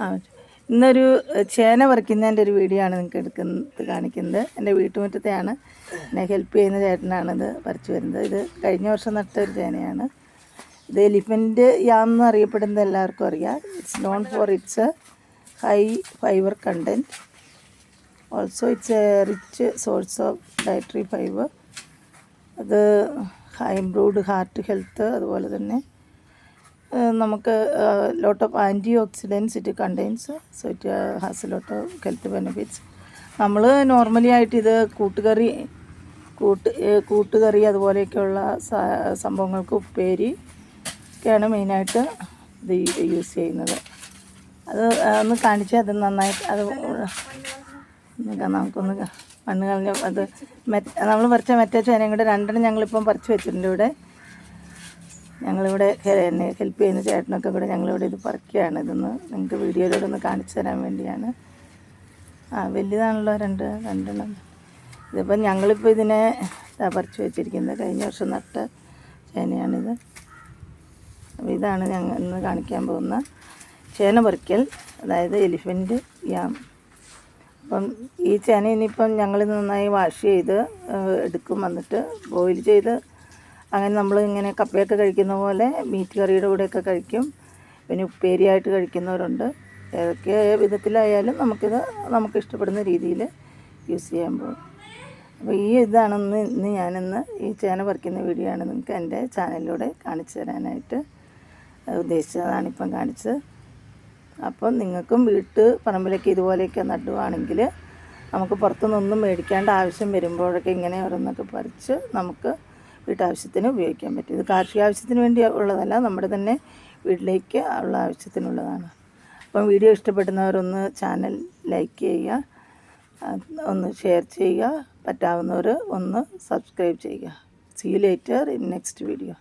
ആ ഇന്നൊരു ചേന പറിക്കുന്നതിൻ്റെ ഒരു വീഡിയോ ആണ് നിങ്ങൾക്ക് കാണിക്കുന്നത്. എൻ്റെ വീട്ടുമുറ്റത്തെയാണ്. എന്നെ ഹെൽപ്പ് ചെയ്യുന്ന ചേട്ടനാണിത് പറിച്ചു വരുന്നത്. ഇത് കഴിഞ്ഞ വർഷം നട്ട ഒരു ചേനയാണ്. ഇത് എലിഫൻറ്റ് യാം എന്ന് അറിയപ്പെടുന്നത് എല്ലാവർക്കും അറിയാം. It's known for it's high fibre content. Also it's a rich source of dietary fibre. അത് ഹൈ ഇംപ്രൂവ്ഡ് ഹാർട്ട് ഹെൽത്ത്, അതുപോലെ തന്നെ നമുക്ക് lot of antioxidants it contains. So it has a lot of health benefits. നമ്മൾ normally ആയിട്ട് ഇത് കൂട്ടുകറി അതുപോലെയൊക്കെയുള്ള സംഭവങ്ങൾക്ക് ഉപ്പേരി ഒക്കെയാണ് മെയിനായിട്ട് ഇത് യൂസ് ചെയ്യുന്നത്. അത് ഒന്ന് കാണിച്ചാൽ അത് നന്നായിട്ട് അത് നമുക്കൊന്ന് മണ്ണ് കളഞ്ഞ അത് നമ്മൾ പറിച്ച മറ്റേ ചേനയും കൂടെ രണ്ടെണ്ണം ഞങ്ങളിപ്പം പറിച്ച് വെച്ചിട്ടുണ്ട്. ഇവിടെ ഞങ്ങളിവിടെ എന്നെ ഹെൽപ്പ് ചെയ്യുന്ന ചേട്ടനൊക്കെ കൂടെ ഞങ്ങളിവിടെ ഇത് പറിക്കുകയാണ്. ഇതൊന്ന് നിങ്ങൾക്ക് വീഡിയോയിലൂടെ ഒന്ന് കാണിച്ചു തരാൻ വേണ്ടിയാണ്. വലുതാണല്ലോ രണ്ടെണ്ണം. ഇതിപ്പം ഞങ്ങളിപ്പോൾ ഇതിനെ പറിച്ച് വെച്ചിരിക്കുന്നത്. കഴിഞ്ഞ വർഷം നട്ട ചേനയാണിത്. അപ്പോൾ ഇതാണ് ഞങ്ങൾ ഇന്ന് കാണിക്കാൻ പോകുന്ന ചേന പറിക്കൽ, അതായത് എലിഫൻറ്റ് യാം. അപ്പം ഈ ചേന ഇനിയിപ്പം ഞങ്ങൾ നന്നായി വാഷ് ചെയ്ത് എടുക്കും. വന്നിട്ട് ബോയിൽ ചെയ്ത് അങ്ങനെ നമ്മൾ ഇങ്ങനെ കപ്പയൊക്കെ കഴിക്കുന്ന പോലെ മീറ്റ് കറിയുടെ കൂടെയൊക്കെ കഴിക്കും. പിന്നെ ഉപ്പേരിയായിട്ട് കഴിക്കുന്നവരുണ്ട്. ഏതൊക്കെ വിധത്തിലായാലും നമുക്ക് ഇഷ്ടപ്പെടുന്ന രീതിയിൽ യൂസ് ചെയ്യാൻ പോകും. അപ്പോൾ ഇന്ന് ഞാനിന്ന് ഈ ചേന പറിക്കുന്ന വീഡിയോ ആണ് നിങ്ങൾക്ക് എൻ്റെ ചാനലിലൂടെ കാണിച്ചു തരാനായിട്ട് ഉദ്ദേശിച്ചതാണിപ്പം കാണിച്ചത്. അപ്പം നിങ്ങൾക്കും പറമ്പിലൊക്കെ ഇതുപോലെയൊക്കെ നടുവാണെങ്കിൽ നമുക്ക് പുറത്തുനിന്നൊന്നും മേടിക്കേണ്ട ആവശ്യം വരുമ്പോഴൊക്കെ ഇങ്ങനെ ഓരോന്നൊക്കെ പറിച്ച് നമുക്ക് വീട്ടാവശ്യത്തിന് ഉപയോഗിക്കാൻ പറ്റും. ഇത് കാർഷിക ആവശ്യത്തിന് വേണ്ടി ഉള്ളതല്ല, നമ്മുടെ തന്നെ വീട്ടിലേക്ക് ഉള്ള ആവശ്യത്തിനുള്ളതാണ്. അപ്പം വീഡിയോ ഇഷ്ടപ്പെടുന്നവരൊന്ന് ചാനൽ ലൈക്ക് ചെയ്യുക, ഒന്ന് ഷെയർ ചെയ്യുക, പറ്റാവുന്നവർ ഒന്ന് സബ്സ്ക്രൈബ് ചെയ്യുക. See you later in next video.